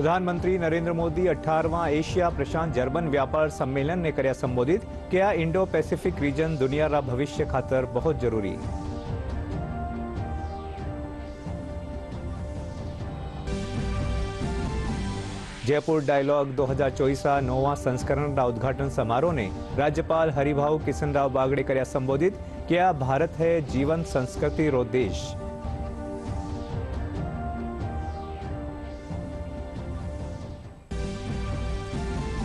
प्रधानमंत्री नरेंद्र मोदी 18वां एशिया प्रशांत जर्मन व्यापार सम्मेलन ने કર્યા સંબોધિત કે આ ઇન્ડો પેસિફિક રીજન દુનિયાના ભવિષ્ય ખાતર बहुत જરૂરી। जयपुर डायलॉग 2024 नौवा संस्करण उद्घाटन समारोह ने राज्यपाल हरिभाऊ किशनराव बागड़े કર્યા संबोधित किया। भारत है जीवन संस्कृति रो देश।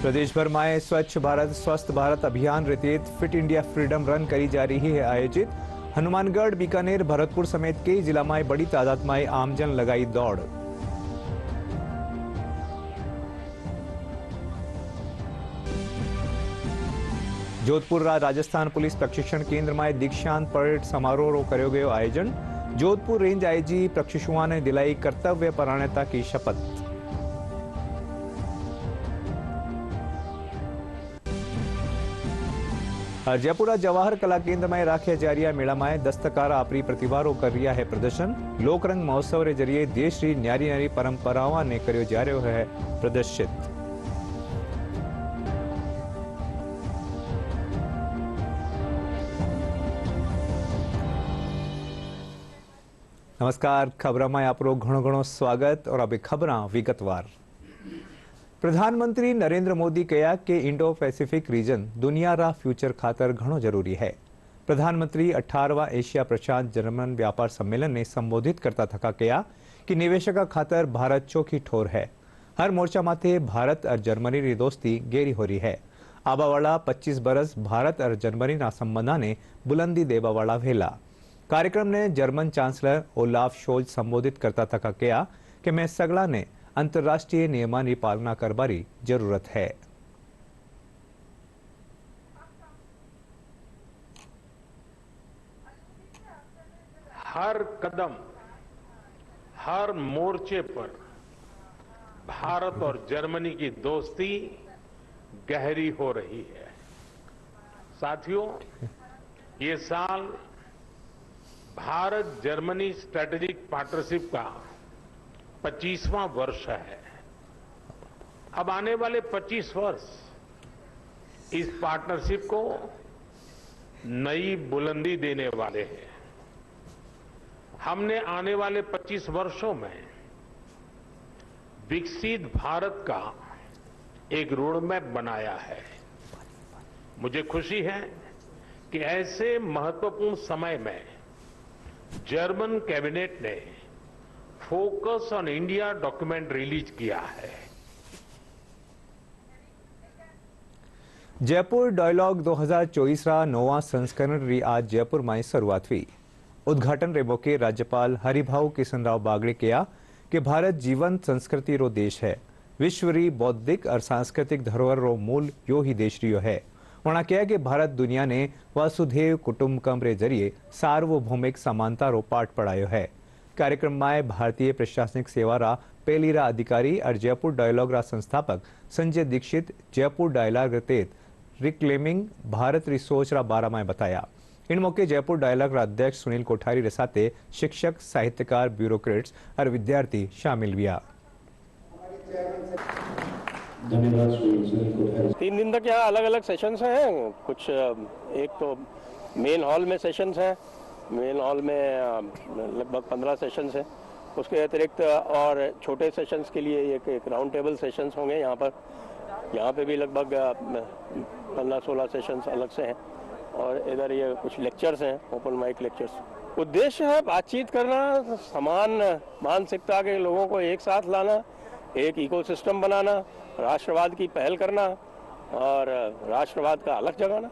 प्रदेश भर में स्वच्छ भारत स्वस्थ भारत अभियान रितेत फिट इंडिया फ्रीडम रन करी जा रही है आयोजित। हनुमानगढ़ बीकानेर भरतपुर समेत कई जिला में बड़ी तादाद में आमजन लगाई दौड़। जोधपुर राजस्थान पुलिस प्रशिक्षण केंद्र में दीक्षांत परेड समारोह कर्यो गयो आयोजन। जोधपुर रेंज आईजी प्रशिक्षुओं ने दिलाई कर्तव्य परायणता की शपथ। जयपुरा जवाहर कला केंद्र में राख्या जारिया मेला में दस्तकारा अपनी प्रतिभाओं कर रहा है प्रदर्शन। लोकरंग महोत्सव के जरिए देश की न्यारी न्यारी परंपराओं ने कर्यो जा रह्यो है प्रदर्शित। नमस्कार, खबर में आपरो घणो घणो स्वागत और अभी खबर विगतवार। प्रधानमंत्री नरेंद्र मोदी कहा कि इंडो पैसिफिक रीजन दुनिया रा फ्यूचर खातर घणो जरूरी है। प्रधानमंत्री 18वां एशिया प्रशांत जर्मन व्यापार सम्मेलन ने संबोधित करता थका कहा कि निवेशक खातर भारत चौकी ठोर है। हर मोर्चा माथे भारत और जर्मनी की दोस्ती गहरी हो रही है। आबावाला 25 बरस भारत और जर्मनी ना संबंधा ने बुलंदी देवावाला वेला। कार्यक्रम ने जर्मन चांसलर ओलाफ शोल्ज संबोधित करता थका कहा कि मैं सगला ने अंतरराष्ट्रीय नियमों की पालना करवारी जरूरत है। हर कदम हर मोर्चे पर भारत और जर्मनी की दोस्ती गहरी हो रही है। साथियों, ये साल भारत जर्मनी स्ट्रेटेजिक पार्टनरशिप का 25वां वर्ष है। अब आने वाले 25 वर्ष इस पार्टनरशिप को नई बुलंदी देने वाले हैं। हमने आने वाले 25 वर्षों में विकसित भारत का एक रोडमैप बनाया है। मुझे खुशी है कि ऐसे महत्वपूर्ण समय में जर्मन कैबिनेट ने focus on India document release किया है। जयपुर डायलॉग 2024 नौवा संस्करण री आज जयपुर में शुरुआत हुई। उद्घाटन रे मौके राज्यपाल हरिभाऊ किशनराव बागड़े कहा कि भारत जीवंत संस्कृति रो देश है। विश्व री बौद्धिक और सांस्कृतिक धरोहर रो मूल यो ही देश रियो है। उन्होंने कहा कि भारत दुनिया ने वसुधैव कुटुंबकम रे जरिए सार्वभौमिक समानता रो पाठ पढ़ायो है। कार्यक्रम में भारतीय प्रशासनिक सेवा रा पहली रा अधिकारी और जयपुर डायलॉग रा संस्थापक संजय दीक्षित जयपुर डायलॉग तेत रिक्लेमिंग भारत री सोच रा बारा में बताया। इन मौके जयपुर डायलॉग रा अध्यक्ष सुनील कोठारी रे साथे शिक्षक, साहित्यकार, ब्यूरोक्रेट्स और विद्यार्थी शामिल हुआ। 3 दिन तक यहाँ अलग अलग सेशंस हैं। कुछ एक तो मेन हॉल में सेशंस हैं। मेन हॉल में लगभग 15 सेशंस हैं। उसके अतिरिक्त और छोटे सेशंस के लिए एक राउंड टेबल सेशंस होंगे यहाँ पर। यहाँ पे भी लगभग 15-16 सेशंस अलग से हैं। और इधर ये कुछ लेक्चर्स हैं, ओपन माइक लेक्चर्स। उद्देश्य है बातचीत करना, समान मानसिकता के लोगों को एक साथ लाना, एक इकोसिस्टम बनाना, राष्ट्रवाद की पहल करना और राष्ट्रवाद का अलग जगाना।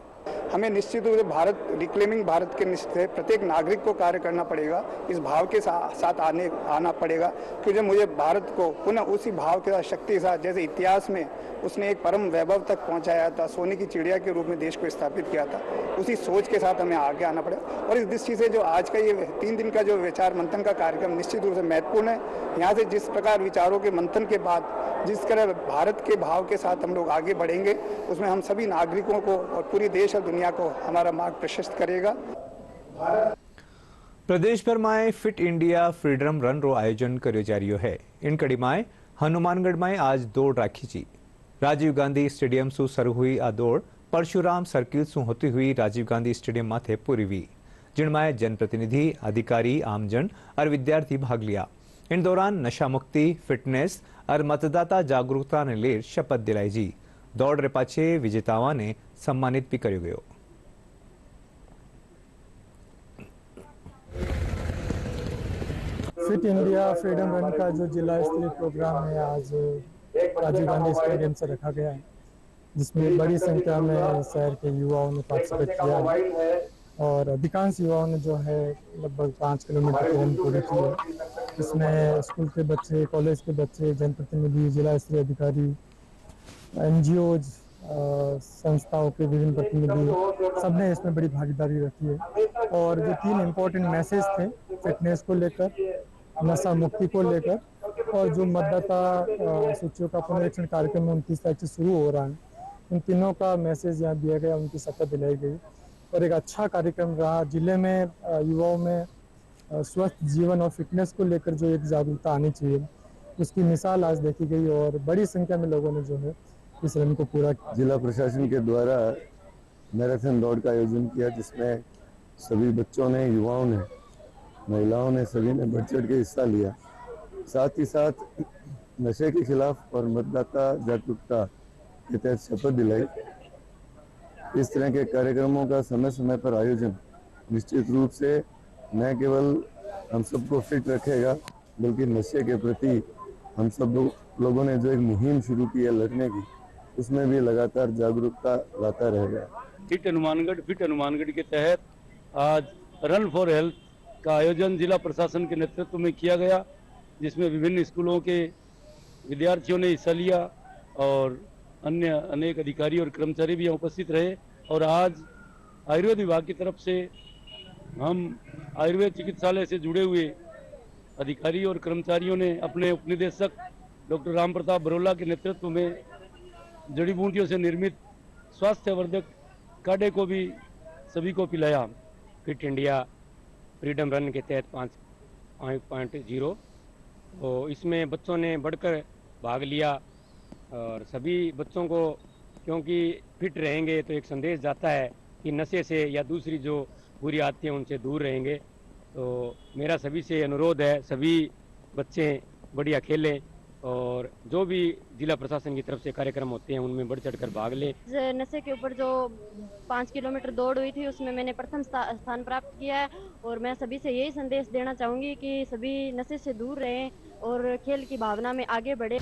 हमें निश्चित रूप से भारत रिक्लेमिंग भारत के निश्चित है। प्रत्येक नागरिक को कार्य करना पड़ेगा, इस भाव के साथ आना पड़ेगा। क्योंकि मुझे भारत को पुनः उसी भाव के साथ, शक्ति के साथ, जैसे इतिहास में उसने एक परम वैभव तक पहुंचाया था, सोने की चिड़िया के रूप में देश को स्थापित किया था, उसी सोच के साथ हमें आगे आना पड़ेगा। और इस दृष्टि से जो आज का ये 3 दिन का जो विचार मंथन का कार्यक्रम निश्चित रूप से महत्वपूर्ण है। यहाँ से जिस प्रकार विचारों के मंथन के बाद जिस तरह भारत के भाव के साथ हम लोग आगे बढ़ेंगे, उसमें हम सभी नागरिकों को और पूरी देश और दुनिया को हमारा मार्ग प्रशस्त करेगा। प्रदेश भर में फिट इंडिया फ्रीडम रन रो आयोजन कर्यो जा रह्यो है। इन कड़ी में हनुमानगढ़ में आज दौड़ राखी जी। राजीव गांधी स्टेडियम से शुरू हुई आ दौड़ परशुराम सर्किल से होती हुई राजीव गांधी स्टेडियम माथे पूरी हुई, जिनमें जनप्रतिनिधि, अधिकारी, आमजन और विद्यार्थी भाग लिया। इन दौरान नशा मुक्ति, फिटनेस और मतदाता जागरूकता ने लेर शपथ दिलाई जी। दौड़ रे पाछे विजेताओं ने सम्मानित भी करो गयो। फिट इंडिया फ्रीडम रन का जो जिला स्तरीय प्रोग्राम है आज राजीव गांधी स्टेडियम से रखा गया है, जिसमें बड़ी संख्या में शहर के युवाओं ने पार्टिसिपेट किया है और अधिकांश युवाओं ने जो है लगभग 5 किलोमीटर की रन पूरी की है। इसमें स्कूल के बच्चे, कॉलेज के बच्चे, जनप्रतिनिधि, जिला स्तरीय अधिकारी, एनजीओज, संस्थाओं के विभिन्न प्रतिनिधि, सबने इसमें बड़ी भागीदारी रखी है। और जो 3 इम्पोर्टेंट मैसेज थे, फिटनेस को लेकर, नशा मुक्ति को लेकर और जो मतदाता सूचियों का पुनरीक्षण कार्यक्रम 29 तारीख से शुरू हो रहा है, इन तीनों का मैसेज यहाँ दिया गया, उनकी शपथ दिलाई गई और एक अच्छा कार्यक्रम रहा। जिले में युवाओं में स्वस्थ जीवन और फिटनेस को लेकर जो एक जागरूकता आनी चाहिए, उसकी मिसाल आज देखी गई और बड़ी संख्या में लोगों ने जो है इस रन को पूरा किया। जिला प्रशासन के द्वारा मैराथन दौड़ का आयोजन किया, जिसमें सभी बच्चों ने, युवाओं ने, महिलाओं ने, सभी ने बढ़ चढ़ के हिस्सा लिया। साथ ही साथ नशे के खिलाफ और मतदाता जागरूकता के तहत शपथ दिलाई। इस तरह के कार्यक्रमों का समय समय पर आयोजन निश्चित रूप से न केवल हम सबको फिट रखेगा, बल्कि नशे के प्रति हम सब लोगों ने जो एक मुहिम शुरू की है लड़ने की, उसमें भी लगातार जागरूकता लाता रहेगा। फिट हनुमानगढ़ के तहत आज रन फॉर हेल्थ का आयोजन जिला प्रशासन के नेतृत्व में किया गया, जिसमें विभिन्न स्कूलों के विद्यार्थियों ने हिस्सा लिया और अन्य अनेक अधिकारी और कर्मचारी भी यहाँ उपस्थित रहे। और आज आयुर्वेद विभाग की तरफ से हम आयुर्वेद चिकित्सालय से जुड़े हुए अधिकारी और कर्मचारियों ने अपने उपनिदेशक डॉक्टर राम प्रताप बरोला के नेतृत्व में जड़ी बूटियों से निर्मित स्वास्थ्यवर्धक काढ़े को भी सभी को पिलाया। फिट इंडिया फ्रीडम रन के तहत 5.0 और इसमें बच्चों ने बढ़कर भाग लिया और सभी बच्चों को, क्योंकि फिट रहेंगे तो एक संदेश जाता है कि नशे से या दूसरी जो बुरी आदतें उनसे दूर रहेंगे। तो मेरा सभी से अनुरोध है, सभी बच्चे बढ़िया खेलें और जो भी जिला प्रशासन की तरफ से कार्यक्रम होते हैं उनमें बढ़ चढ़कर भाग लें। नशे के ऊपर जो 5 किलोमीटर दौड़ हुई थी उसमें मैंने प्रथम स्थान प्राप्त किया है और मैं सभी से यही संदेश देना चाहूँगी कि सभी नशे से दूर रहें और खेल की भावना में आगे बढ़े।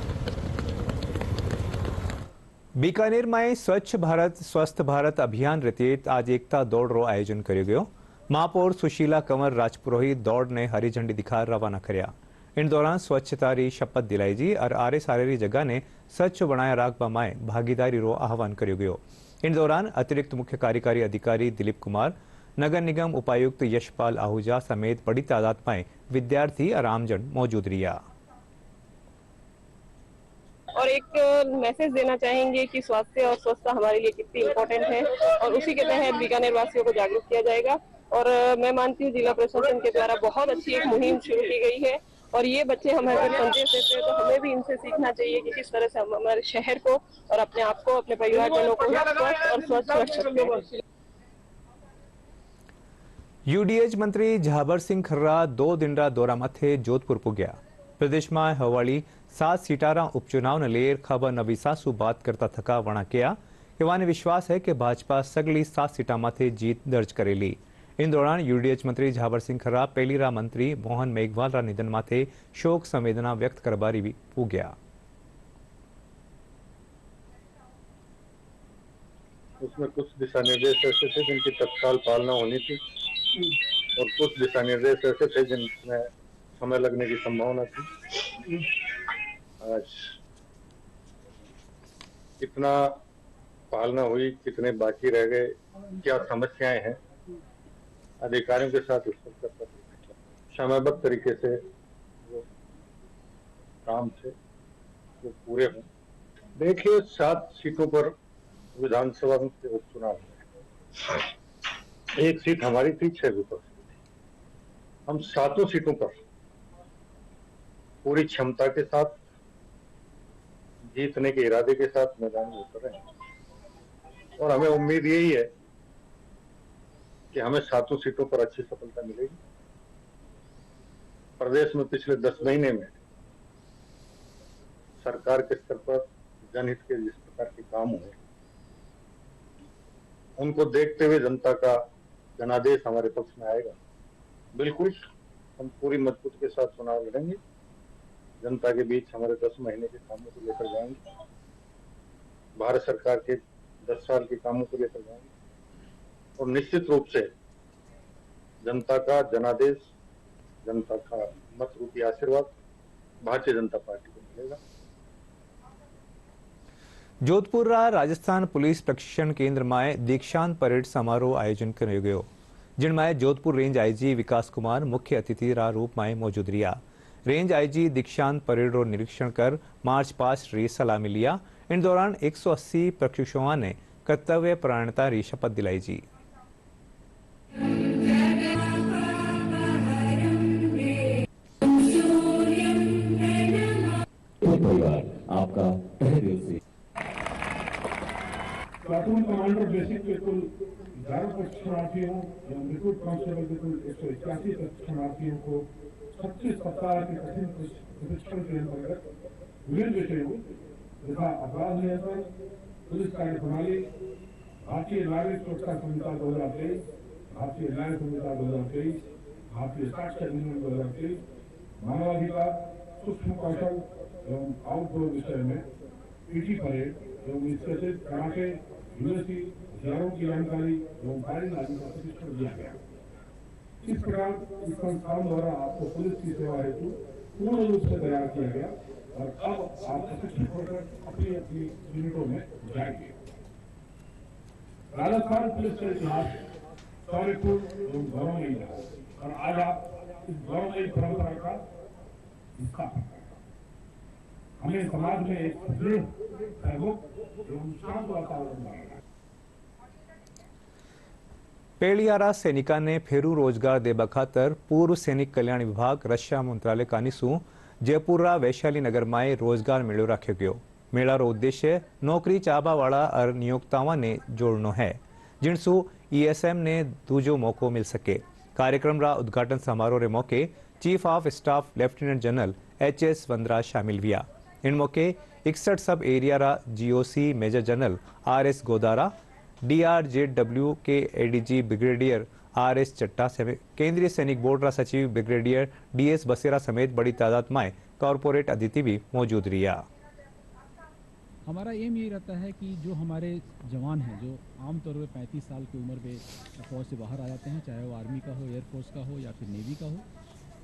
बीकानेर में स्वच्छ भारत स्वस्थ भारत अभियान रीते आज एकता दौड़ रो आयोजन कर्यो गयो। महापौर सुशीला कंवर राजपुरोहित दौड़ ने हरी झंडी दिखा रवाना कर्या। इन दौरान स्वच्छता री शपथ दिलाई जी और आरे सारे जगह ने स्वच्छ बनाया राखवा माए भागीदारी रो आह्वान कर्यो गयो। इन दौरान अतिरिक्त मुख्य कार्यकारी अधिकारी दिलीप कुमार, नगर निगम उपायुक्त यशपाल आहूजा समेत बड़ी तादाद में विद्यार्थी और आमजन मौजूद रिया। और एक मैसेज देना चाहेंगे कि स्वास्थ्य और स्वच्छता हमारे लिए कितनी इम्पोर्टेंट है और उसी के तहत बीकानेर वासियों को जागरूक किया जाएगा। और मैं मानती हूँ जिला प्रशासन के द्वारा बहुत अच्छी एक मुहिम शुरू की गई है और ये बच्चे हमें अगर संदेश देते हैं तो हमें भी इनसे सीखना चाहिए कि किस तरह से हम हमारे शहर को और अपने आप को, अपने परिवारजनों को स्वस्थ और स्वच्छ रख सकते हैं। यूडीएच मंत्री झाबर सिंह खर्रा 2 दिन रा दौरा माथे जोधपुर पुग्या। प्रदेश में हवाली 7 सीटारा उपचुनाव ने लेर खबर नवी सासू बात करता थका वणा किया। युवाने विश्वास है कि भाजपा सगली 7 सीटा माथे जीत दर्ज करेली। इन दौरान यूडीएच मंत्री झाबर सिंह खर्रा पहलीरा मंत्री मोहन मेघवाल रा निधन माथे शोक संवेदना व्यक्त करबारी भी पुग्या। उसमें कुछ दिशा निर्देश ऐसे थे जिनकी तत्काल पालना होनी थी और कुछ दिशा निर्देश ऐसे थे जिनमें समय लगने की संभावना थी। आज कितना पालना हुई, कितने बाकी रह गए, क्या समस्याएं हैं, अधिकारियों के साथ समयबद्ध तरीके से वो काम से वो पूरे हों। देखिए 7 सीटों पर विधानसभा के उपचुनाव में 1 सीट हमारी थी, 6 विपक्ष की थी। हम 7 सीटों पर पूरी क्षमता के साथ जीतने के इरादे के साथ मैदान में उतर रहे हैं और हमें उम्मीद यही है कि हमें 7 सीटों पर अच्छी सफलता मिलेगी। प्रदेश में पिछले 10 महीने में सरकार के स्तर पर जनहित के जिस प्रकार के काम हुए, उनको देखते हुए जनता का जनादेश हमारे पक्ष में आएगा। बिल्कुल हम पूरी मजबूती के साथ चुनाव लड़ेंगे, जनता के बीच हमारे 10 महीने के कामों को लेकर जाएंगे, भारत सरकार के 10 साल के कामों को लेकर जाएंगे और निश्चित रूप से जनता का जनादेश, जनता का मत रूपी आशीर्वाद भारतीय जनता पार्टी को मिलेगा। जोधपुर राजस्थान पुलिस प्रशिक्षण केंद्र में दीक्षांत परेड समारोह आयोजन કર્યો ગયો, जिनमें जोधपुर रेंज आईजी विकास कुमार मुख्य अतिथि रूप में मौजूद रहा। रेंज आईजी दीक्षांत परेड रो निरीक्षण कर मार्च पास्ट री सलामी लिया। इन दौरान 180 प्रशिक्षुओं ने कर्तव्य परायणता री शपथ दिलाई जी। आपका तहे दिल से प्लाटून कमांडर बेसिक के कुल 11 प्रशिक्षणार्थियों एवं रिक्रूट कांस्टेबल के कुल 181 प्रशिक्षणार्थियों को 36 सप्ताह के कठिन प्रशिक्षण के अंतर्गत विभिन्न विषयों तथा अपराध नियंत्रण, पुलिस कार्य प्रणाली, भारतीय नागरिक सुरक्षा संहिता 2023, भारतीय न्याय संहिता 2023, भारतीय साक्ष्य अधिनियम 2023, मानवाधिकार, सूक्ष्म कौशल एवं आउटडोर विषय में पीटी परेड एवं इसके कराटे, यूएससी, हथियारों की जानकारी एवं फायरिंग आदि का प्रशिक्षण दिया गया। इस प्रकार इस संस्थान द्वारा आपको पुलिस की सेवा हेतु पूर्ण रूप से तैयार किया गया और अब आप प्रशिक्षित होकर अपनी अपनी यूनिटों में जाएंगे। राजस्थान पुलिस का इतिहास शौर्यपूर्ण एवं गौरवमयी रहा और आज आप इस गौरवमयी परंपरा का हिस्सा हैं। हमें समाज में एक सुदृढ़, सहमुख एवं शांत वातावरण बनाना। पेलियारा सैनिका ने फेरू रोजगार देबा खातर पूर्व सैनिक कल्याण विभाग रक्षा मंत्रालय कानीसू जयपुर वैशाली नगर में रोजगार मेलो राख्यो गयो। मेला रो उद्देश्य नौकरी चाहवा वाला और नियोक्ताओं ने जोड़नो है, जिनसू ईएसएम ने दूजो मौको मिल सके। कार्यक्रम रा उद्घाटन समारोह रे मौके chief of staff lieutenant general HS Vandra शामिल हुआ। इन मौके 61 सब एरिया रा GOC major general RS Godara, DRZW के एडीजी ब्रिगेडियर आरएस चट्टा समेत केंद्रीय सैनिक बोर्ड रा सचिव ब्रिगेडियर डीएस बसेरा समेत बड़ी तादाद में कॉरपोरेट अतिथि भी मौजूद रहा। हमारा एम ये रहता है कि जो हमारे जवान हैं, जो आमतौर पर 35 साल की उम्र में फौज से बाहर आ जाते हैं, चाहे वो आर्मी का हो, एयरफोर्स का हो या फिर नेवी का हो,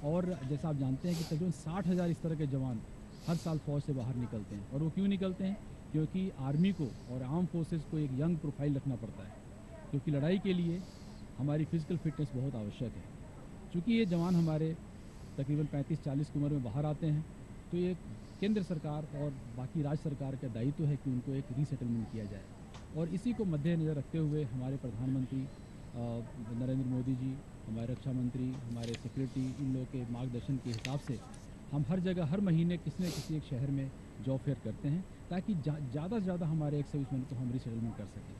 और जैसा आप जानते हैं कि तकरीबन 60,000 इस तरह के जवान हर साल फौज से बाहर निकलते हैं। और वो क्यों निकलते हैं? क्योंकि आर्मी को और आर्म फोर्सेस को एक यंग प्रोफाइल रखना पड़ता है, क्योंकि लड़ाई के लिए हमारी फिजिकल फिटनेस बहुत आवश्यक है। चूँकि ये जवान हमारे तकरीबन 35-40 की उम्र में बाहर आते हैं, तो ये केंद्र सरकार और बाकी राज्य सरकार का दायित्व है कि उनको एक रीसेटलमेंट किया जाए। और इसी को मद्देनज़र रखते हुए हमारे प्रधानमंत्री नरेंद्र मोदी जी, हमारे रक्षा मंत्री, हमारे सेक्रेटरी, इन लोगों के मार्गदर्शन के हिसाब से हम हर जगह हर महीने किसी न किसी एक शहर में जॉब फेयर करते हैं, ताकि ज़्यादा से ज़्यादा हमारे एक सर्विसमैन को हम रीसेटलमेंट कर सकें।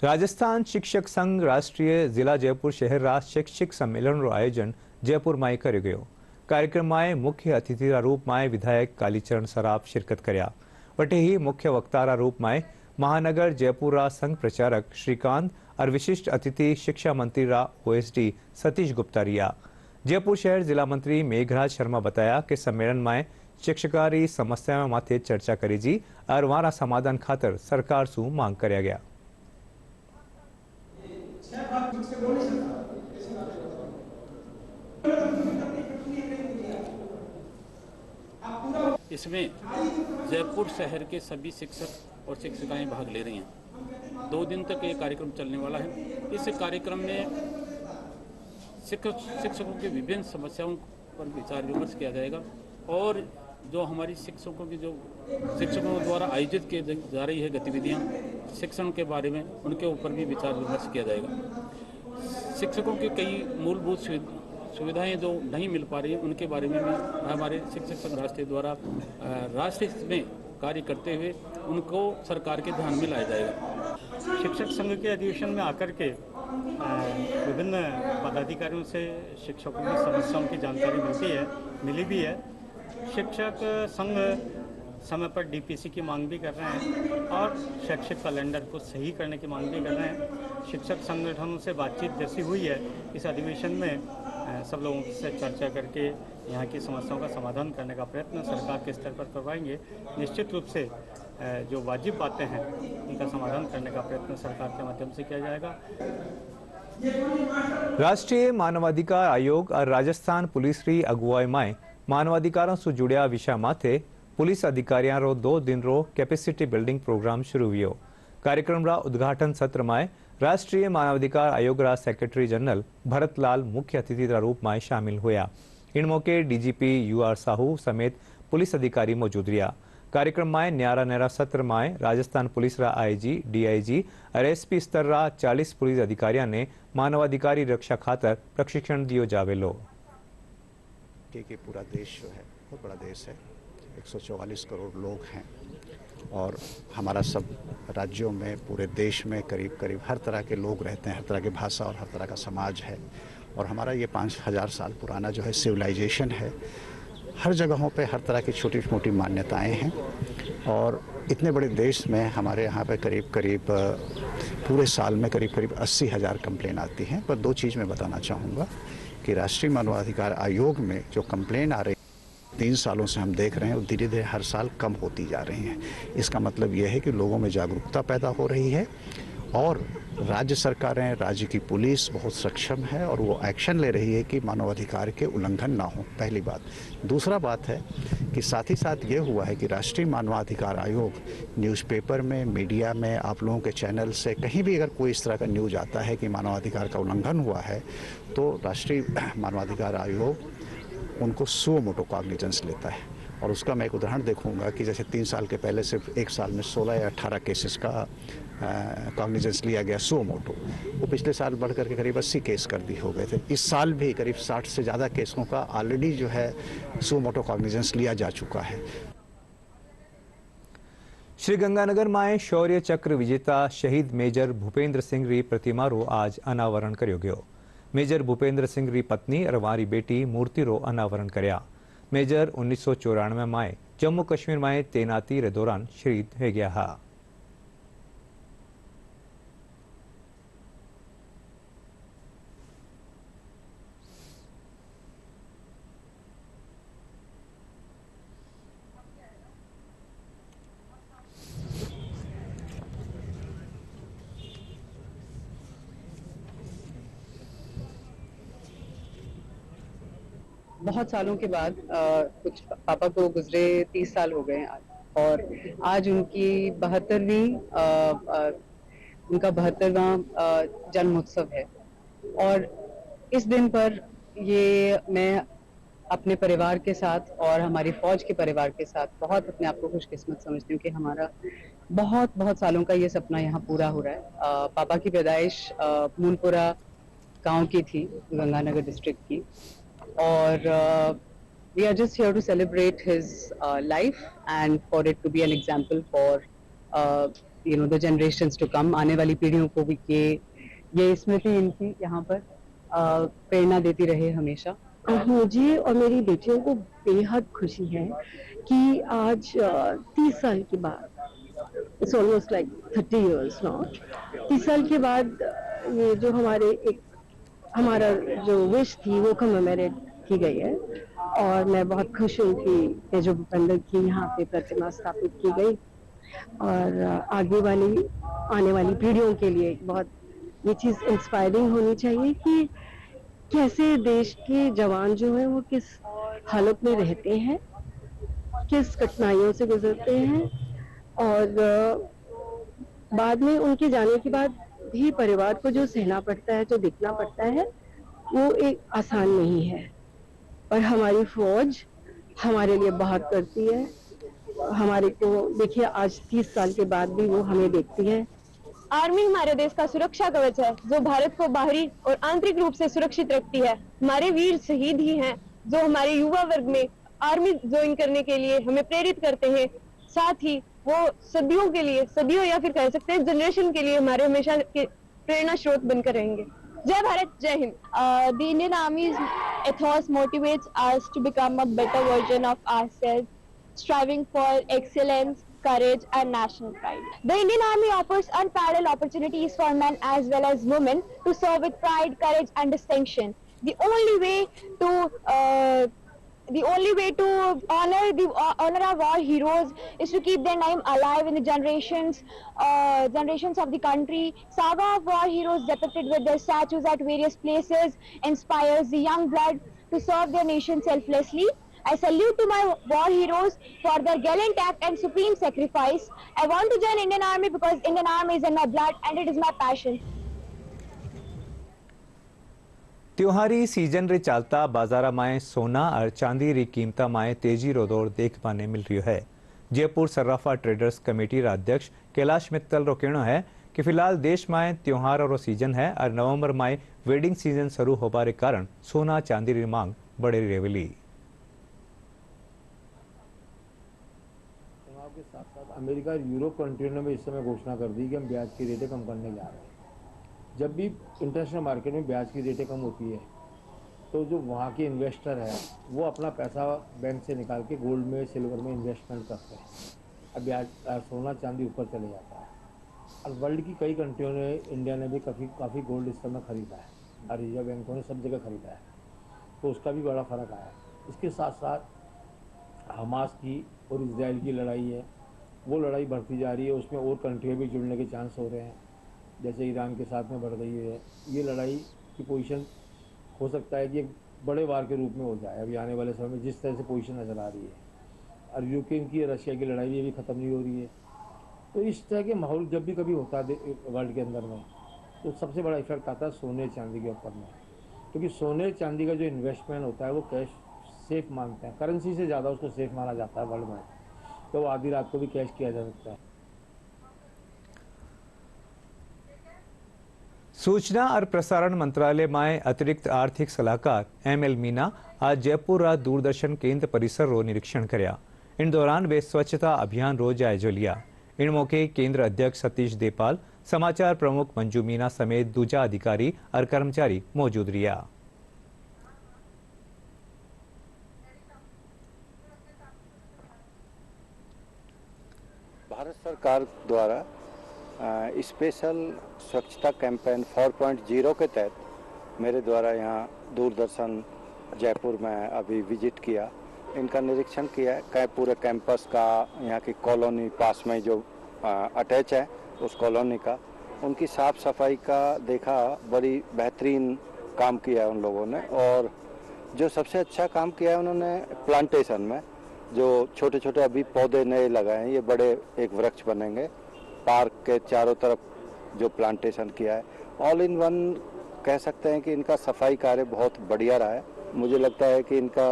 राजस्थान शिक्षक संघ राष्ट्रीय जिला जयपुर शहर रा शैक्षिक सम्मेलन रो आयोजन जयपुर में कर्यो गयो। कार्यक्रम में मुख्य अतिथि रूप में विधायक कालीचरण सराफ शिरकत कर्या। वटे ही मुख्य वक्ता रूप में महानगर जयपुर संघ प्रचारक श्रीकांत और विशिष्ट अतिथि शिक्षा मंत्री ओएसडी सतीश गुप्ता रिया। जयपुर शहर जिला मंत्री मेघराज शर्मा बताया कि सम्मेलन में शिक्षकारी समस्याओं माथे चर्चा करी जी और वहां समाधान खातर सरकार सु मांग कर्या गया। इसमें जयपुर शहर के सभी शिक्षक और शिक्षिकाएं भाग ले रही हैं। 2 दिन तक ये कार्यक्रम चलने वाला है। इस कार्यक्रम में शिक्षकों की विभिन्न समस्याओं पर विचार विमर्श किया जाएगा और जो हमारी शिक्षकों द्वारा आयोजित की जा रही है गतिविधियां शिक्षण के बारे में, उनके ऊपर भी विचार विमर्श किया जाएगा। शिक्षकों की कई मूलभूत सुविधाएं जो नहीं मिल पा रही हैं उनके बारे में भी हमारे शिक्षक संघ राष्ट्रीय द्वारा राष्ट्रीय हित में कार्य करते हुए उनको सरकार के ध्यान में लाया जाएगा। शिक्षक संघ के अधिवेशन में आकर के विभिन्न पदाधिकारियों से शिक्षकों की समस्याओं की जानकारी मिली भी है। शिक्षक संघ समय पर डीपीसी की मांग भी कर रहे हैं और शैक्षिक कैलेंडर को सही करने की मांग भी कर रहे हैं। शिक्षक संगठनों से बातचीत जैसी हुई है, इस अधिवेशन में सब लोगों से चर्चा करके यहाँ की समस्याओं का समाधान करने का प्रयत्न सरकार के स्तर पर करवाएंगे। निश्चित रूप से जो वाजिब बातें हैं उनका समाधान करने का प्रयत्न सरकार के माध्यम से किया जाएगा। राष्ट्रीय मानवाधिकार आयोग और राजस्थान पुलिसरी अगुवाई में मानवाधिकारों से जुड़िया विषय माथे पुलिस अधिकारियों रो 2 दिन रो कैपेसिटी बिल्डिंग प्रोग्राम शुरू हुआ। कार्यक्रम रा उद्घाटन सत्र में राष्ट्रीय मानवाधिकार आयोग रा सेक्रेटरी जनरल भरतलाल मुख्य अतिथि रा रूप में शामिल हुआ। इन मौके डीजीपी UR साहू समेत पुलिस अधिकारी मौजूद रहा। कार्यक्रम में न्यारा सत्र में राजस्थान पुलिस रा IG, DIG और SP स्तर रा 40 पुलिस अधिकारियों ने मानवाधिकारी रक्षा खातर प्रशिक्षण दियो जावेलो। कि पूरा देश जो है बहुत बड़ा देश है, 144 करोड़ लोग हैं और हमारा सब राज्यों में पूरे देश में करीब करीब हर तरह के लोग रहते हैं, हर तरह की भाषा और हर तरह का समाज है और हमारा ये 5000 साल पुराना जो है सिविलाइजेशन है। हर जगहों पे हर तरह की छोटी मोटी मान्यताएं हैं और इतने बड़े देश में हमारे यहाँ पे करीब करीब पूरे साल में करीब 80,000 कंप्लेन आती हैं। पर 2 चीज़ मैं बताना चाहूँगा कि राष्ट्रीय मानवाधिकार आयोग में जो कंप्लेन आ रही 3 सालों से हम देख रहे हैं वो धीरे धीरे हर साल कम होती जा रही हैं। इसका मतलब यह है कि लोगों में जागरूकता पैदा हो रही है और राज्य सरकारें, राज्य की पुलिस बहुत सक्षम है और वो एक्शन ले रही है कि मानवाधिकार के उल्लंघन ना हो, पहली बात। दूसरा बात है कि साथ ही साथ ये हुआ है कि राष्ट्रीय मानवाधिकार आयोग न्यूज़पेपर में, मीडिया में, आप लोगों के चैनल से कहीं भी अगर कोई इस तरह का न्यूज़ आता है कि मानवाधिकार का उल्लंघन हुआ है तो राष्ट्रीय मानवाधिकार आयोग उनको सुओ मोटो कॉग्निजेंस लेता है। और उसका मैं एक उदाहरण देखूंगा कि जैसे 3 साल के पहले सिर्फ 1 साल में 16 या 18 केसेस का कॉग्निजेंस लिया गया सुओ मोटो, वो पिछले साल बढ़कर के करीब 80 केस कर दी हो गए थे। इस साल भी करीब 60 से ज़्यादा केसों का ऑलरेडी जो है सुओ मोटो कॉग्निजेंस लिया जा चुका है। श्रीगंगानगर में शौर्य चक्र विजेता शहीद मेजर भूपेंद्र सिंह री प्रतिमा रो आज अनावरण कर्यो गयो। मेजर भूपेंद्र सिंह री पत्नी और वारी बेटी मूर्ति रो अनावरण कर्या। मेजर 1994 में जम्मू कश्मीर में तैनाती रे दौरान शहीद हो गया है। बहुत सालों के बाद कुछ पापा को गुजरे 30 साल हो गए आज, और आज उनकी 72वीं उनका 72वां जन्मोत्सव है। और इस दिन पर ये मैं अपने परिवार के साथ और हमारी फौज के परिवार के साथ बहुत अपने आप को खुशकिस्मत समझती हूँ कि हमारा बहुत सालों का ये सपना यहाँ पूरा हो रहा है। पापा की पैदाइश मूलपुरा गांव की थी, गंगानगर डिस्ट्रिक्ट की, और we are just here to celebrate his life and for it to be an example for the generations to come। आने वाली पीढ़ियों को भी ये स्मृति इनकी यहाँ पर प्रेरणा देती रहे हमेशा। मुझे और मेरी बेटियों को बेहद खुशी है कि आज 30 साल के बाद, it's almost like 30 years now, 30 साल के बाद ये जो हमारा जो विश थी वो कमेमोरेट की गई है। और मैं बहुत खुश हूँ कि मेजर भूपेंद्र की यहाँ पे प्रतिमा स्थापित की गई और आने वाली पीढ़ियों के लिए बहुत ये चीज़ इंस्पायरिंग होनी चाहिए कि कैसे देश के जवान जो हैं वो किस हालत में रहते हैं, किस कठिनाइयों से गुजरते हैं, और बाद में उनके जाने के बाद भी परिवार को जो सहना पड़ता है, जो देखना पड़ता है, वो एक आसान नहीं है। पर हमारी फौज हमारे लिए बहुत करती है। हमारे को देखिए आज 30 साल के बाद भी वो हमें देखती है। आर्मी हमारे देश का सुरक्षा कवच है जो भारत को बाहरी और आंतरिक रूप से सुरक्षित रखती है। हमारे वीर शहीद ही हैं जो हमारे युवा वर्ग में आर्मी ज्वाइन करने के लिए हमें प्रेरित करते हैं। साथ ही वो सदियों के लिए, सदियों या फिर कह सकते हैं जनरेशन के लिए हमारे हमेशा के प्रेरणा स्रोत बनकर रहेंगे। जय भारत, जय Hind. The Indian Army's ethos motivates us to become a better version of ourselves, striving for excellence, courage and national pride. The Indian Army offers unparalleled opportunities for men as well as women to serve with pride, courage and distinction. The only way to honor our war heroes is to keep their name alive in the generations of the country. Saga of war heroes depicted with their statues at various places inspires the young blood to serve their nation selflessly. I salute to my war heroes for their gallant act and supreme sacrifice. I want to join Indian Army because Indian Army is in my blood and it is my passion. त्योहारी season रे चालता बाजारा माए सोना और चांदी री कीमता माए तेजी रो दौर देख पाने मिल रही है। जयपुर सर्राफा ट्रेडर्स कमेटी रा अध्यक्ष कैलाश मित्तल रो कहना है कि फिलहाल देश में त्योहार और सीजन है और नवंबर में वेडिंग सीजन शुरू होने के कारण सोना चांदी री मांग बढ़ी रहेली। के साथ साथ अमेरिका और यूरोप कंट्रियों ने भी इस समय घोषणा कर दी कि हम ब्याज की रेटें कम करने जा रहे हैं। जब भी इंटरनेशनल मार्केट में ब्याज की रेटें कम होती है तो जो वहाँ के इन्वेस्टर है वो अपना पैसा बैंक से निकाल के गोल्ड में, सिल्वर में इन्वेस्टमेंट करते हैं। अब ब्याज सोना चांदी ऊपर चले जाता है और वर्ल्ड की कई कंट्रियों ने, इंडिया ने भी काफ़ी गोल्ड इस समय खरीदा है और रिजर्व बैंकों ने सब जगह खरीदा है, तो उसका भी बड़ा फ़र्क आया है। इसके साथ साथ हमास की और इजराइल की लड़ाई है, वो लड़ाई बढ़ती जा रही है, उसमें और कंट्रियाँ भी जुड़ने के चांस हो रहे हैं, जैसे ईरान के साथ में बढ़ रही है। ये लड़ाई की पोजीशन हो सकता है कि एक बड़े वार के रूप में हो जाए अभी आने वाले समय में, जिस तरह से पोजीशन नज़र आ रही है। और यूक्रेन की, रशिया की लड़ाई भी अभी ख़त्म नहीं हो रही है। तो इस तरह के माहौल जब भी कभी होता है वर्ल्ड के अंदर में, तो सबसे बड़ा इफेक्ट आता है सोने चांदी के ऊपर में, क्योंकि सोने चांदी का जो इन्वेस्टमेंट होता है वो कैश सेफ मानते हैं, करेंसी से ज़्यादा उसको सेफ माना जाता है वर्ल्ड में, तो वो आधी रात को भी कैश किया जा सकता है। सूचना और प्रसारण मंत्रालय में अतिरिक्त आर्थिक सलाहकार ML मीना आज जयपुर रा दूरदर्शन केंद्र परिसर रो निरीक्षण करया। इन दौरान वे स्वच्छता अभियान रो जायजो लिया। इन मौके केंद्र अध्यक्ष सतीश देपाल, समाचार प्रमुख मंजू मीना समेत दूजा अधिकारी और कर्मचारी मौजूद रहा। भारत सरकार द्वारा स्पेशल स्वच्छता कैंपेन 4.0 के तहत मेरे द्वारा यहाँ दूरदर्शन जयपुर में अभी विजिट किया, इनका निरीक्षण किया, पूरे कैंपस का, यहाँ की कॉलोनी पास में जो अटैच है उस कॉलोनी का, उनकी साफ सफाई का देखा। बड़ी बेहतरीन काम किया है उन लोगों ने। और जो सबसे अच्छा काम किया है उन्होंने प्लांटेशन में, जो छोटे छोटे अभी पौधे नए लगाए हैं, ये बड़े एक वृक्ष बनेंगे। पार्क के चारों तरफ जो प्लांटेशन किया है, ऑल इन वन कह सकते हैं कि इनका सफाई कार्य बहुत बढ़िया रहा है। मुझे लगता है कि इनका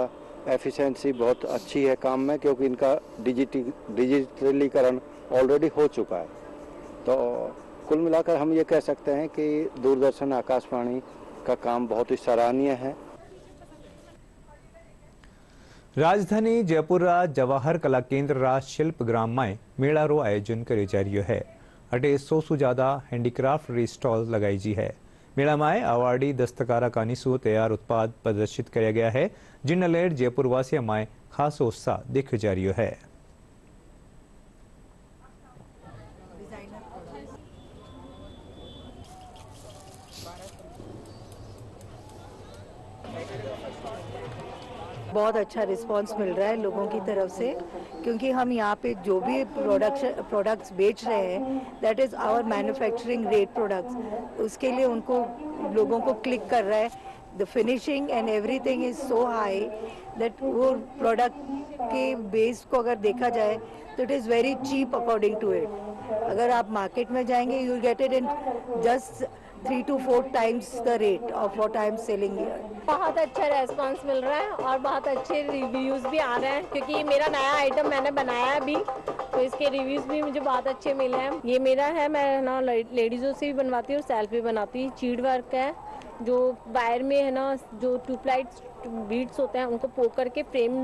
एफिशिएंसी बहुत अच्छी है काम में, क्योंकि इनका डिजिटलीकरण ऑलरेडी हो चुका है। तो कुल मिलाकर हम ये कह सकते हैं कि दूरदर्शन आकाशवाणी का काम बहुत ही सराहनीय है। राजधानी जयपुर रा जवाहर कला केंद्र रा शिल्प ग्राम में मेला रो आयोजन करो जा रही है। अटे 100 से ज्यादा हैंडीक्राफ्ट री स्टॉल लगाई जी है। मेला में अवार्डी दस्तकारा कानीसु तैयार उत्पाद प्रदर्शित किया गया है, जिन लेर जयपुर वासियों में खास उत्साह देखो जा रही है। बहुत अच्छा रिस्पांस मिल रहा है लोगों की तरफ से, क्योंकि हम यहाँ पे जो भी प्रोडक्ट्स बेच रहे हैं, that is our manufacturing rate products, उसके लिए उनको लोगों को क्लिक कर रहा है। The finishing and everything is so high that वो प्रोडक्ट के बेस को अगर देखा जाए तो it is very cheap according to it. अगर आप मार्केट में जाएंगे, you get it in just 3 to 4 times the rate of what I am selling here. बहुत अच्छा रेस्पॉन्स मिल रहा है और बहुत अच्छे रिव्यूज भी आ रहे हैं, क्योंकि ये मेरा नया आइटम मैंने बनाया अभी, तो इसके रिव्यूज भी मुझे बहुत अच्छे मिले हैं। ये मेरा है, मैं ना लेडीजों से भी बनवाती हूँ और सेल्फ भी बनाती हूँ। चीड़ वर्क है, जो वायर में है ना, जो ट्यूबलाइट बीड्स होते हैं उनको पोक करके फ्रेम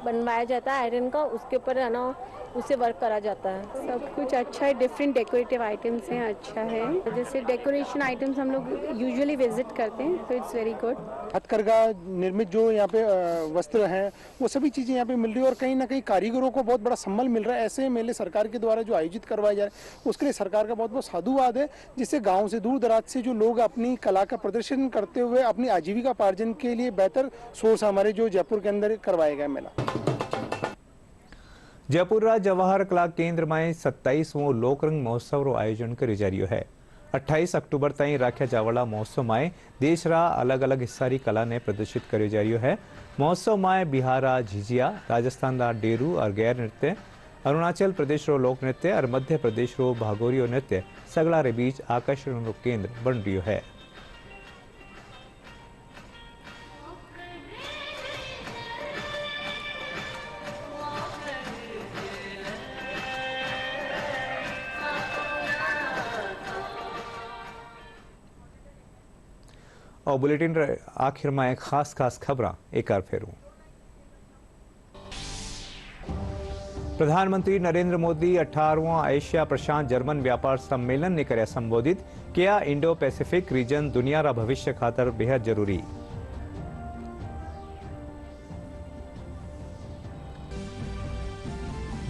बनवाया जाता है आयरन का, उसके ऊपर है ना उससे वर्क करा जाता है। सब कुछ अच्छा है, डिफरेंट डेकोरेटिव आइटम्स हैं, अच्छा है। जैसे डेकोरेशन आइटम्स हम लोग यूजुअली विजिट करते हैं, तो इट्स वेरी गुड। हथकरघा निर्मित जो यहाँ पे वस्त्र हैं वो सभी चीज़ें यहाँ पे मिल रही है और कहीं ना कहीं कारीगरों को बहुत बड़ा सम्मान मिल रहा है। ऐसे मेले सरकार के द्वारा जो आयोजित करवाए जा रहे हैं उसके लिए सरकार का बहुत बहुत साधुवाद है, जिससे गाँव से दूर दराज से जो लोग अपनी कला का प्रदर्शन करते हुए अपनी आजीविका पार्जन के लिए बेहतर सोर्स हमारे जो जयपुर के अंदर करवाया गया मेला। जयपुर जवाहर कला केन्द्र में 27वो लोकरंग महोत्सव आयोजन कर जारी है। 28 अक्टूबर ताईं राख्या जावाला महोत्सव में देश रा अलग अलग हिस्सा री कला ने प्रदर्शित कर जारी है। महोत्सव में बिहार झिझिया, राजस्थान डेरू और गैर नृत्य, अरुणाचल प्रदेश रो लोक नृत्य और मध्य प्रदेश रो भागोरियो नृत्य सगड़ा रे बीच आकर्षण रो केंद्र बन रही है। और बुलेटिन आखिर में एक खास खबर एक बार फेरू। प्रधानमंत्री नरेंद्र मोदी 18वां एशिया प्रशांत जर्मन व्यापार सम्मेलन ने कर्या संबोधित, किया इंडो पैसिफिक रीजन दुनिया रा भविष्य खातर बेहद जरूरी।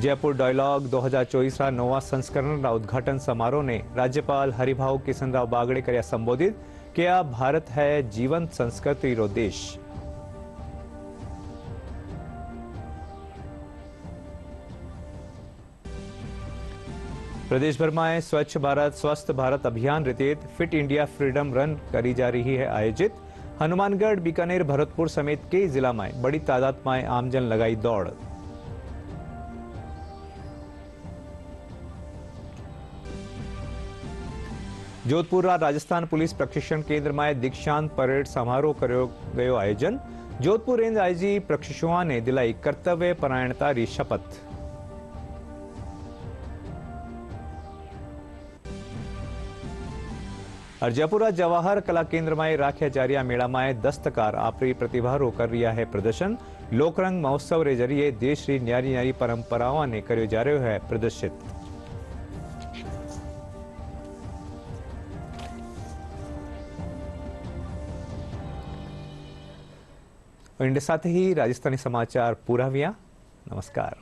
जयपुर डायलॉग 2024 रा 9वां संस्करण रा उद्घाटन समारोह ने राज्यपाल हरिभाऊ किशनराव बागड़े कर्या संबोधित, क्या भारत है जीवंत संस्कृति रो देश। प्रदेश भर में स्वच्छ भारत स्वस्थ भारत अभियान रितेत फिट इंडिया फ्रीडम रन करी जा रही है आयोजित। हनुमानगढ़, बीकानेर, भरतपुर समेत कई जिला में बड़ी तादाद में आमजन लगाई दौड़। जोधपुर राजस्थान पुलिस प्रशिक्षण केंद्र में दीक्षांत परेड समारोह करो गयो आयोजन। जोधपुर रेंज आईजी प्रशिक्षुओं ने दिलाई कर्तव्य परायणता री शपथ। और जयपुर जवाहर कला केंद्र में राख्या जारिया मेला में दस्तकार आपरी प्रतिभा रो कर रिया है प्रदर्शन। लोकरंग महोत्सव रे जरिए देश री न्यारी न्यारी परंपराओं ने कर्यो जा रह्यो है प्रदर्शित। इनके साथ ही राजस्थानी समाचार पूरा हुआ। नमस्कार।